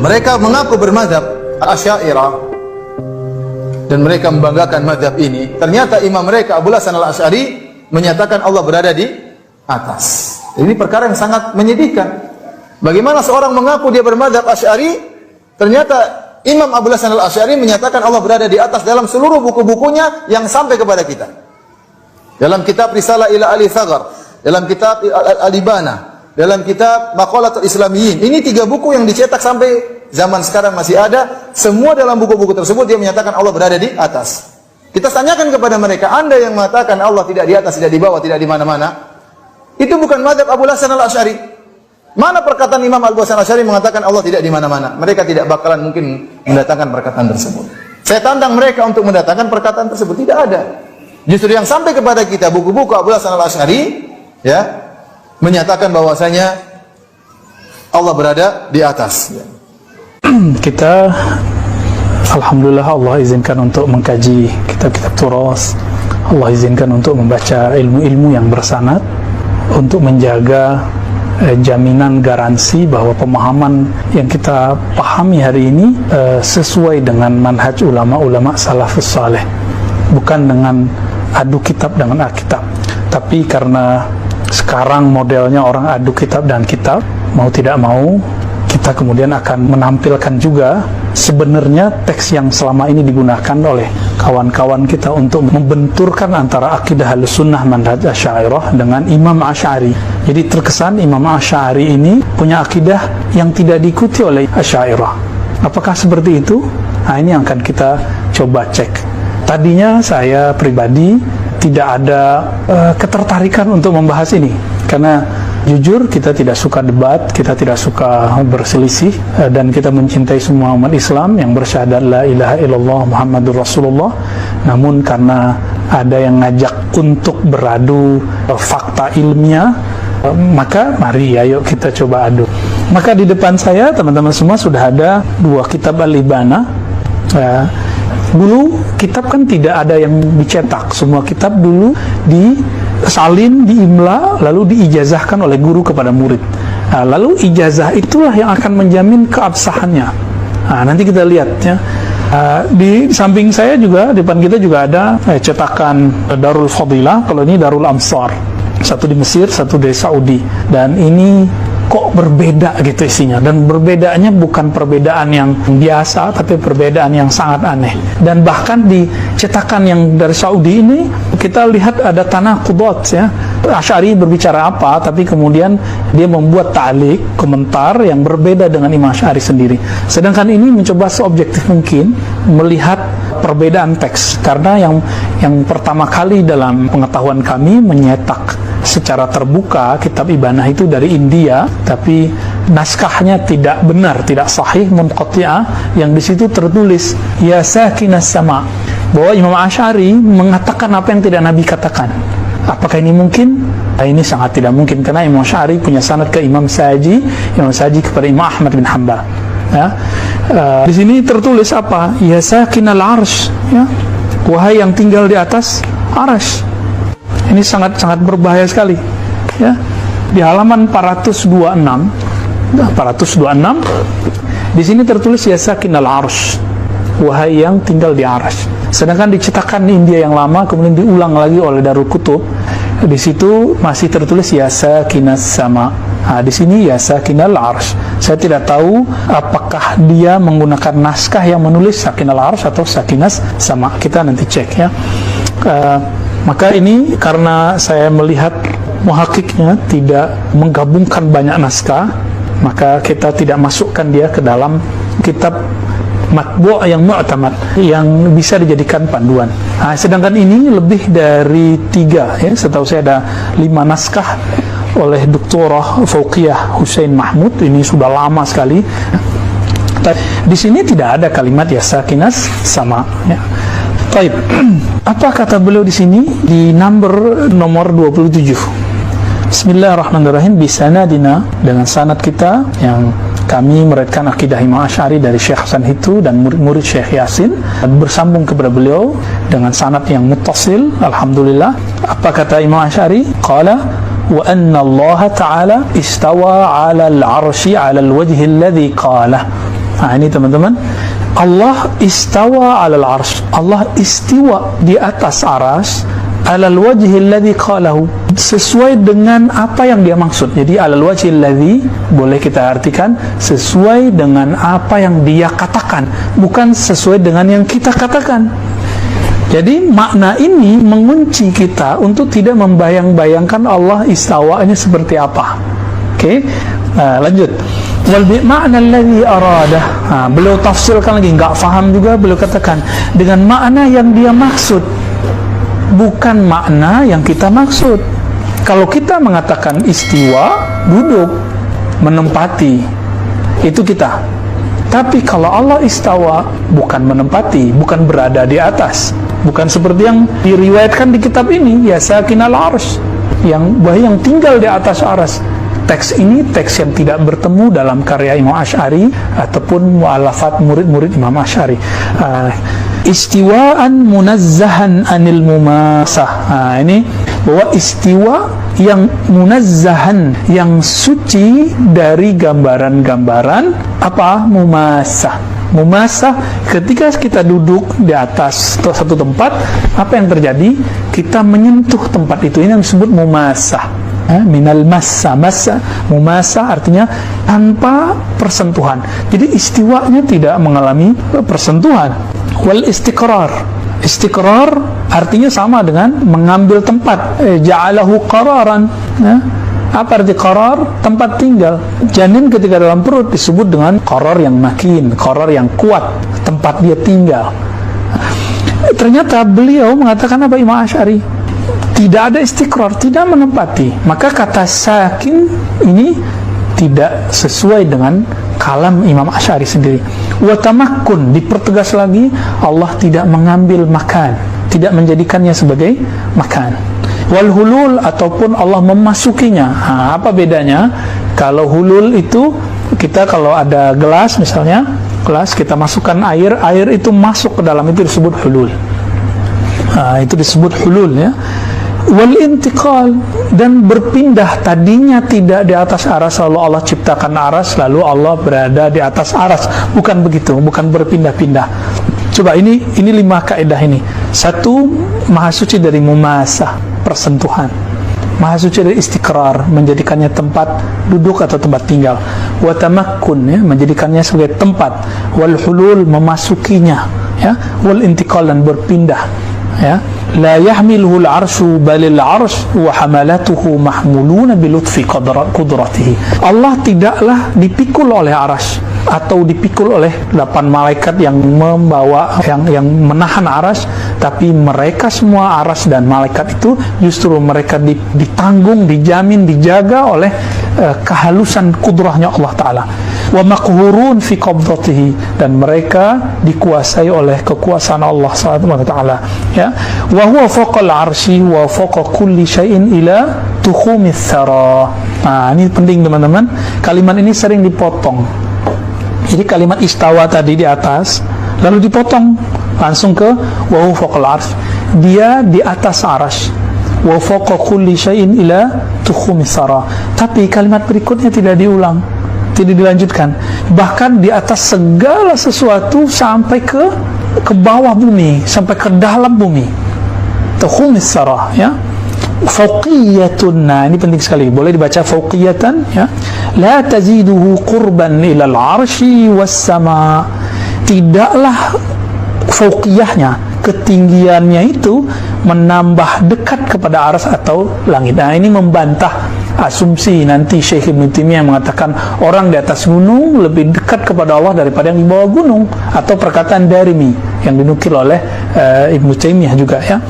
Mereka mengaku bermadzhab Asy'ariyah dan mereka membanggakan mazhab ini. Ternyata imam mereka Abu Hasan al-Asy'ari menyatakan Allah berada di atas. Ini perkara yang sangat menyedihkan. Bagaimana seorang mengaku dia bermadzhab Asy'ari, ternyata Imam Abu Hasan al-Asy'ari menyatakan Allah berada di atas dalam seluruh buku-bukunya yang sampai kepada kita. Dalam kitab Risalah ila Ali Thaghar, dalam kitab Al-Ibana, dalam kitab Maqalatul Islamiyyin. Ini 3 buku yang dicetak sampai zaman sekarang masih ada. Semua dalam buku-buku tersebut dia menyatakan Allah berada di atas. Kita tanyakan kepada mereka, Anda yang mengatakan Allah tidak di atas, tidak di bawah, tidak di mana-mana, itu bukan mazhab Abu Hasan al-Asy'ari. Mana perkataan Imam Abu Hasan al-Asy'ari mengatakan Allah tidak di mana-mana? Mereka tidak bakalan mungkin mendatangkan perkataan tersebut. Saya tantang mereka untuk mendatangkan perkataan tersebut. Tidak ada. Justru yang sampai kepada kita buku-buku Abu Hasan al-Asy'ari ya menyatakan bahwasanya Allah berada di atas. Kita alhamdulillah Allah izinkan untuk mengkaji kitab-kitab turas. Allah izinkan untuk membaca ilmu-ilmu yang bersanad untuk menjaga jaminan garansi bahwa pemahaman yang kita pahami hari ini sesuai dengan manhaj ulama-ulama salafus saleh, bukan dengan adu kitab dengan Alkitab. Tapi karena sekarang modelnya orang adu kitab dan kitab, mau tidak mau kita kemudian akan menampilkan juga sebenarnya teks yang selama ini digunakan oleh kawan-kawan kita untuk membenturkan antara akidah Ahlussunnah manhaj Asy'ariyah dengan Imam Asy'ari. Jadi terkesan Imam Asy'ari ini punya akidah yang tidak diikuti oleh Asy'ariyah. Apakah seperti itu? Nah, ini yang akan kita coba cek. Tadinya saya pribadi tidak ada ketertarikan untuk membahas ini, karena jujur kita tidak suka debat, kita tidak suka berselisih, dan kita mencintai semua umat Islam yang bersyahadat la ilaha illallah Muhammadur Rasulullah. Namun karena ada yang ngajak untuk beradu fakta ilmiah, maka mari ayo kita coba adu. Maka di depan saya teman-teman semua sudah ada 2 kitab Al-Ibana. Dulu kitab kan tidak ada yang dicetak, semua kitab dulu disalin, diimla, lalu diijazahkan oleh guru kepada murid. Nah, lalu ijazah itulah yang akan menjamin keabsahannya. Nah, nanti kita lihat ya. Di samping saya juga, di depan kita juga ada cetakan Darul Fadilah. Kalau ini Darul Amsar, satu di Mesir, satu di Saudi. Dan ini kok berbeda gitu isinya, dan perbedaannya bukan perbedaan yang biasa, tapi perbedaan yang sangat aneh. Dan bahkan di cetakan yang dari Saudi ini kita lihat ada tanaqudat ya. Asy'ari berbicara apa, tapi kemudian dia membuat ta'liq, komentar yang berbeda dengan Imam Asy'ari sendiri. Sedangkan ini mencoba seobjektif mungkin melihat perbedaan teks, karena yang pertama kali dalam pengetahuan kami menyetak secara terbuka kitab Ibanah itu dari India, tapi naskahnya tidak benar, tidak sahih, munqati'ah, yang di situ tertulis ya sakinas sama, bahwa Imam Asy'ari mengatakan apa yang tidak Nabi katakan. Apakah ini mungkin? Nah, ini sangat tidak mungkin, karena Imam Asy'ari punya sanad ke Imam Saji, Imam Saji kepada Imam Ahmad bin Hanbal. Ya. Di sini tertulis apa? Ya sakinal arsy, ya. Wahai yang tinggal di atas arsy. Ini sangat-sangat berbahaya sekali. Ya. Di halaman 426, di sini tertulis ya sakinal arsy, wahai yang tinggal di arsy. Sedangkan di cetakan India yang lama kemudian diulang lagi oleh Darul Kutub, di situ masih tertulis ya sakinas sama. Nah, di sini ya sakinal arsy. Saya tidak tahu apakah dia menggunakan naskah yang menulis sakinal arsy atau sakinas sama. Kita nanti cek ya. Maka ini karena saya melihat muhakiknya tidak menggabungkan banyak naskah, maka kita tidak masukkan dia ke dalam kitab matbu' yang mu'tamad, yang bisa dijadikan panduan. Nah, sedangkan ini lebih dari 3 ya, setahu saya ada 5 naskah oleh Doktorah Fauqiyah Hussein Mahmud. Ini sudah lama sekali. Di sini tidak ada kalimat ya sakinas sama ya. Baik. Apa kata beliau di sini di nomor 27? Bismillahirrahmanirrahim. Bisanadina, dengan sanad kita yang kami meriwayatkan akidah Imam Asy'ari dari Syekh Hasan Hitu dan murid-murid Syekh Yasin, bersambung kepada beliau dengan sanad yang muttasil. Alhamdulillah. Apa kata Imam Asy'ari? Qala wa anna Allah ta'ala istawa 'ala al-'arsy 'ala al-wajhi alladhi qala Nah, ini teman-teman, Allah istawa 'alal arsy. Allah istiwa di atas arsy alal wajhi alladhi qalahu, sesuai dengan apa yang dia maksud. Jadi alal wajhi alladhi boleh kita artikan sesuai dengan apa yang dia katakan, bukan sesuai dengan yang kita katakan. Jadi makna ini mengunci kita untuk tidak membayang-bayangkan Allah istawanya seperti apa. Oke, lanjut. Wal bi'ma'na alladhi aradah. Beliau tafsirkan lagi, nggak faham juga, beliau katakan dengan makna yang dia maksud, bukan makna yang kita maksud. Kalau kita mengatakan istiwa, duduk, menempati, itu kita. Tapi kalau Allah istawa, bukan menempati, bukan berada di atas, bukan seperti yang diriwayatkan di kitab ini, ya sakinal arsy, yang tinggal di atas arsy. Teks ini teks yang tidak bertemu dalam karya Imam Asy'ari ataupun mu'alafat murid-murid Imam Asy'ari. Istiwaan munazzahan anil mumasah. Ini bahwa istiwa yang munazzahan, yang suci dari gambaran-gambaran apa? Mumasah. Mumasah, ketika kita duduk di atas satu tempat, apa yang terjadi? Kita menyentuh tempat itu. Ini yang disebut mumasah. Minal massa, mumasa artinya tanpa persentuhan. Jadi istiwanya tidak mengalami persentuhan. Wal istiqrar artinya sama dengan mengambil tempat. Ja'alahu qararan. Apa arti qarar? Tempat tinggal. Janin ketika dalam perut disebut dengan qarar yang makin, qarar yang kuat, tempat dia tinggal. Ternyata beliau mengatakan apa, Imam Asy'ari? Tidak ada istiqrar, tidak menempati. Maka kata sakin ini tidak sesuai dengan kalam Imam Asy'ari sendiri. Wa tamakkun, dipertegas lagi, Allah tidak mengambil makan, tidak menjadikannya sebagai makan. Wal hulul, ataupun Allah memasukinya. Apa bedanya? Kalau hulul itu, kita kalau ada gelas misalnya, gelas kita masukkan air itu masuk ke dalam, itu disebut hulul. Itu disebut hulul, ya. Wal intiqal, dan berpindah, tadinya tidak di atas aras lalu Allah ciptakan aras lalu Allah berada di atas aras, bukan begitu, bukan berpindah-pindah. Coba ini 5 kaidah ini. 1, maha suci dari mumasah, persentuhan. Maha suci dari istiqrar, menjadikannya tempat duduk atau tempat tinggal. Wa tamakkun, ya, menjadikannya sebagai tempat. Wal hulul, memasukinya, ya. Wal intiqal, dan berpindah, ya. La yahmiluhu al-arsyu balil arsy wa hamalatuhu mahmuluna bilutfi qudratihi. Allah tidaklah dipikul oleh arsy atau dipikul oleh 8 malaikat yang membawa, yang menahan arsy, tapi mereka semua, arsy dan malaikat itu justru mereka ditanggung, dijamin, dijaga oleh kehalusan kudrahnya Allah Ta'ala. Wa maqhurun fi qabdatihi, dan mereka dikuasai oleh kekuasaan Allah SWT, ya. Wa huwa fawqa al-arsy wa fawqa kulli syai'in ila tukhumis thara. Ini penting teman-teman, kalimat ini sering dipotong. Jadi kalimat istawa tadi di atas lalu dipotong langsung ke wa huwa fawqa al-arsy, dia di atas arsy, wa fawqa kulli syai'in ila tukhumis thara. Tapi kalimat berikutnya tidak diulang, tidak dilanjutkan, bahkan di atas segala sesuatu sampai ke bawah bumi, sampai ke dalam bumi. Tukhumis sarah, ya. Fauqiyatun, ini penting sekali, boleh dibaca fauqiyatan, ya. La taziduhu qurban ilal arsy was sama. Tidaklah fauqiyahnya, ketinggiannya itu menambah dekat kepada arsy atau langit. Ini membantah asumsi nanti Syekh Ibnu Taimiyah mengatakan orang di atas gunung lebih dekat kepada Allah daripada yang di bawah gunung, atau perkataan Darimi yang dinukil oleh Ibnu Taimiyah juga, ya.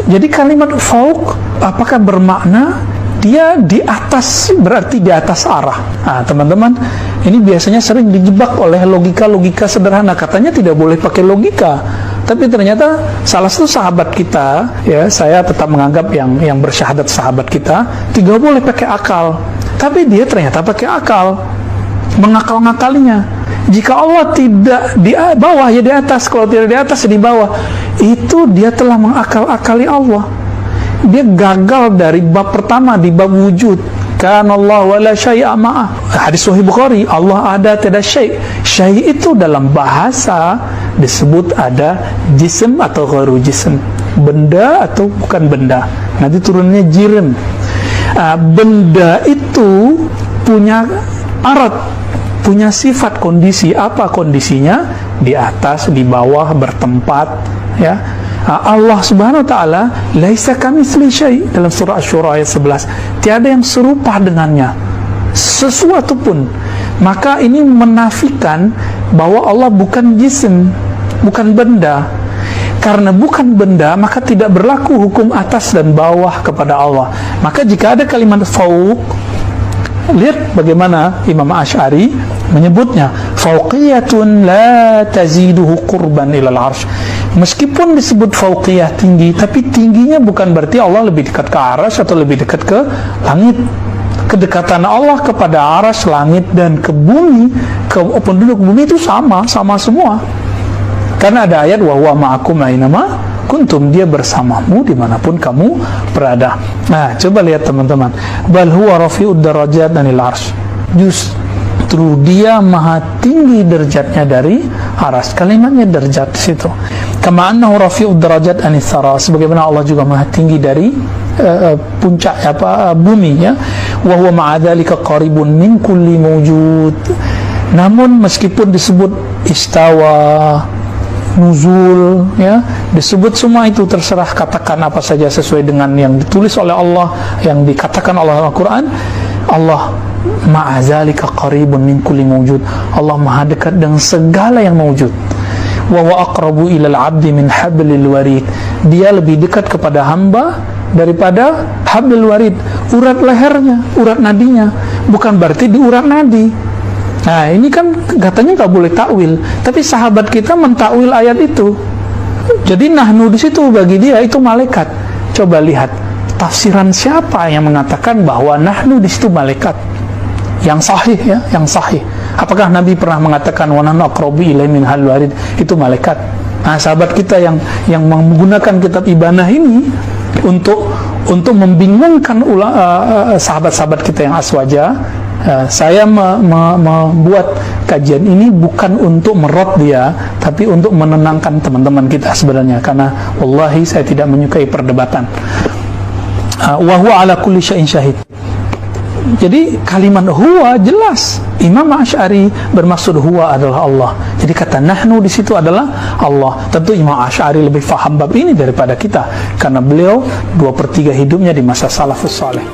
Jadi kalimat fauq apakah bermakna dia di atas, berarti di atas arah? Teman-teman, ini biasanya sering dijebak oleh logika-logika sederhana, katanya tidak boleh pakai logika. Tapi ternyata salah satu sahabat kita, ya, saya tetap menganggap yang bersyahadat sahabat kita, tidak boleh pakai akal. Tapi dia ternyata pakai akal, mengakal-ngakalinya. Jika Allah tidak di bawah, ya di atas. Kalau tidak di atas, ya di bawah. Itu dia telah mengakal-akali Allah. Dia gagal dari bab pertama, di bab wujud. Kana Allah wala syai'a ma'ah. Hadis Sahih Bukhari, Allah ada tiada syai'. Syai' itu dalam bahasa disebut ada jism atau ghairu jism, benda atau bukan benda. Nanti turunnya jirim. Benda itu punya arat, punya sifat kondisi. Apa kondisinya? Di atas, di bawah, bertempat, ya. Allah Subhanahu wa taala laisa kamitsli syai' dalam surah Asy-Syura ayat 11. Tiada yang serupa dengannya sesuatu pun. Maka ini menafikan bahwa Allah bukan jism, bukan benda. Karena bukan benda, maka tidak berlaku hukum atas dan bawah kepada Allah. Maka jika ada kalimat fauq, lihat bagaimana Imam Asy'ari menyebutnya, fauqiyatun la taziduhu qurban ilal arsh. Meskipun disebut fauqiyah tinggi, tapi tingginya bukan berarti Allah lebih dekat ke arsy atau lebih dekat ke langit. Kedekatan Allah kepada arsy, langit, dan ke bumi, ke penduduk bumi itu sama semua. Karena ada ayat wa huwa ma'akum ainama kuntum, dia bersamamu dimanapun kamu berada. Nah, coba lihat teman-teman, bal huwa rafi'ud darajat anil arsy. Justru dia maha tinggi derajatnya dari arsy. Kalimatnya derajat di situ. Kama annahu rafi'ud darajat anis sara, sebagaimana Allah juga maha tinggi dari puncak bumi, ya. Wa huwa ma'a dzalika qaribun min kulli mawjud. Namun meskipun disebut istawa, nuzul, ya, disebut semua itu, terserah katakan apa saja sesuai dengan yang ditulis oleh Allah, yang dikatakan oleh Al-Quran. Allah ma'a zalika qaribun min kulli mawjud. Allah maha dekat dengan segala yang mawjud. Wa wa aqrabu ilal abdi min hablil warid. Dia lebih dekat kepada hamba daripada hablil warid, urat lehernya, urat nadinya. Bukan berarti di urat nadi. Nah, ini kan katanya nggak boleh takwil, tapi sahabat kita mentakwil ayat itu. Jadi nahnu di situ bagi dia itu malaikat. Coba lihat tafsiran siapa yang mengatakan bahwa nahnu di situ malaikat. Yang sahih, ya, yang sahih. Apakah Nabi pernah mengatakan wa nahnu aqrabu ilaihi min hablil warid itu malaikat? Nah, sahabat kita yang menggunakan kitab Ibanah ini untuk membingungkan sahabat-sahabat kita yang aswaja. Saya membuat kajian ini bukan untuk merot dia, tapi untuk menenangkan teman-teman kita sebenarnya, karena wallahi saya tidak menyukai perdebatan. Wa huwa ala kulli syai'in syahid. Jadi kalimat huwa jelas. Imam Asy'ari bermaksud huwa adalah Allah. Jadi kata nahnu di situ adalah Allah. Tentu Imam Asy'ari lebih faham bab ini daripada kita, karena beliau 2/3 hidupnya di masa salafus saleh.